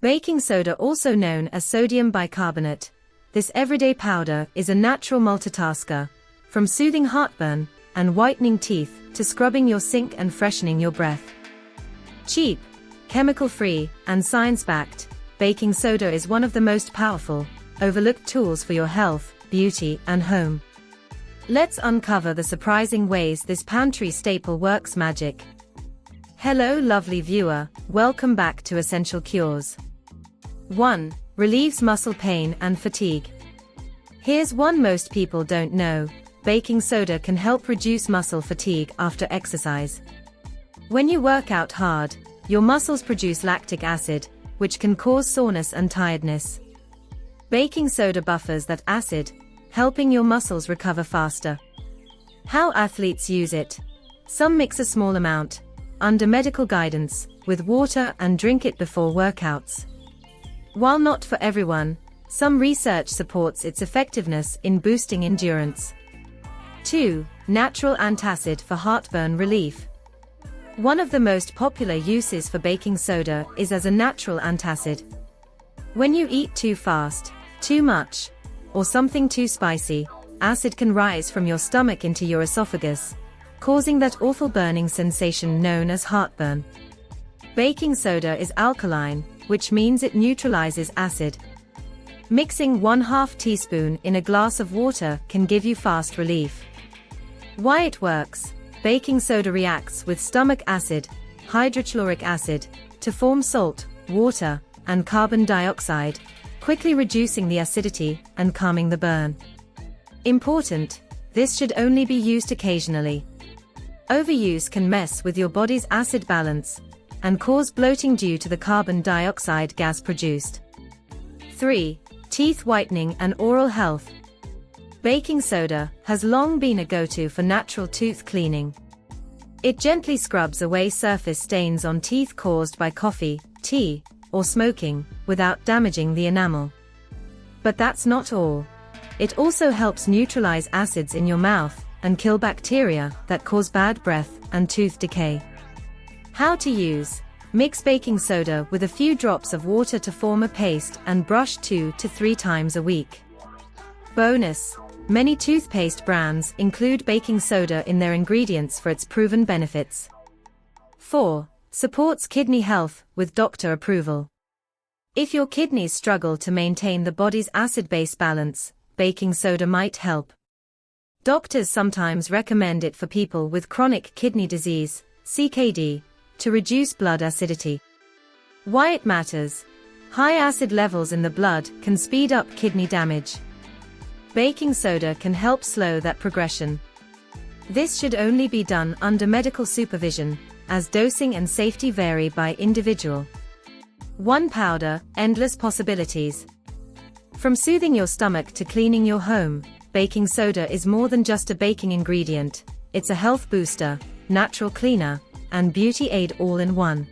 Baking soda, also known as sodium bicarbonate. This everyday powder is a natural multitasker, from soothing heartburn and whitening teeth to scrubbing your sink and freshening your breath. Cheap, chemical-free, and science-backed, baking soda is one of the most powerful, overlooked tools for your health, beauty, and home. Let's uncover the surprising ways this pantry staple works magic. Hello lovely viewer, welcome back to Essential Cures. 1. Relieves muscle pain and fatigue. Here's one most people don't know: baking soda can help reduce muscle fatigue after exercise. When you work out hard, your muscles produce lactic acid, which can cause soreness and tiredness. Baking soda buffers that acid, helping your muscles recover faster. How athletes use it. Some mix a small amount, under medical guidance, with water and drink it before workouts. While not for everyone, some research supports its effectiveness in boosting endurance. 2. Natural antacid for heartburn relief. One of the most popular uses for baking soda is as a natural antacid. When you eat too fast, too much, or something too spicy, acid can rise from your stomach into your esophagus, causing that awful burning sensation known as heartburn. Baking soda is alkaline, which means it neutralizes acid. Mixing 1/2 teaspoon in a glass of water can give you fast relief. Why it works. Baking soda reacts with stomach acid, hydrochloric acid, to form salt, water, and carbon dioxide, quickly reducing the acidity and calming the burn. Important: this should only be used occasionally. Overuse can mess with your body's acid balance and cause bloating due to the carbon dioxide gas produced. 3. Teeth whitening and oral health. Baking soda has long been a go-to for natural tooth cleaning. It gently scrubs away surface stains on teeth caused by coffee, tea, or smoking, without damaging the enamel. But that's not all. It also helps neutralize acids in your mouth and kill bacteria that cause bad breath and tooth decay. How to use. Mix baking soda with a few drops of water to form a paste and brush 2 to 3 times a week. Bonus: many toothpaste brands include baking soda in their ingredients for its proven benefits. 4. Supports kidney health with doctor approval. If your kidneys struggle to maintain the body's acid-base balance, baking soda might help. Doctors sometimes recommend it for people with chronic kidney disease, CKD, to reduce blood acidity. Why it matters. High acid levels in the blood can speed up kidney damage. Baking soda can help slow that progression. This should only be done under medical supervision, as dosing and safety vary by individual. 1 powder, endless possibilities. From soothing your stomach to cleaning your home, baking soda is more than just a baking ingredient. It's a health booster, natural cleaner, and beauty aid all in one.